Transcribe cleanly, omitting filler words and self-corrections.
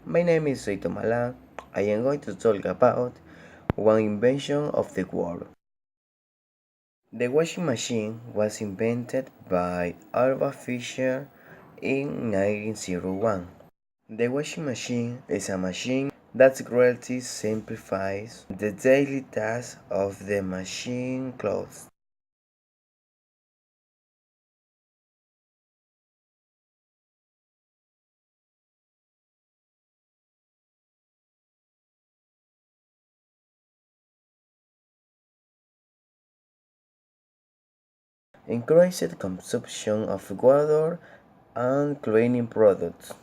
My name is Seito Mala. I am going to talk about one invention of the world. The washing machine was invented by Alva Fisher in 1901. The washing machine is a machine that greatly simplifies the daily tasks of the machine clothes. Increased consumption of water and cleaning products.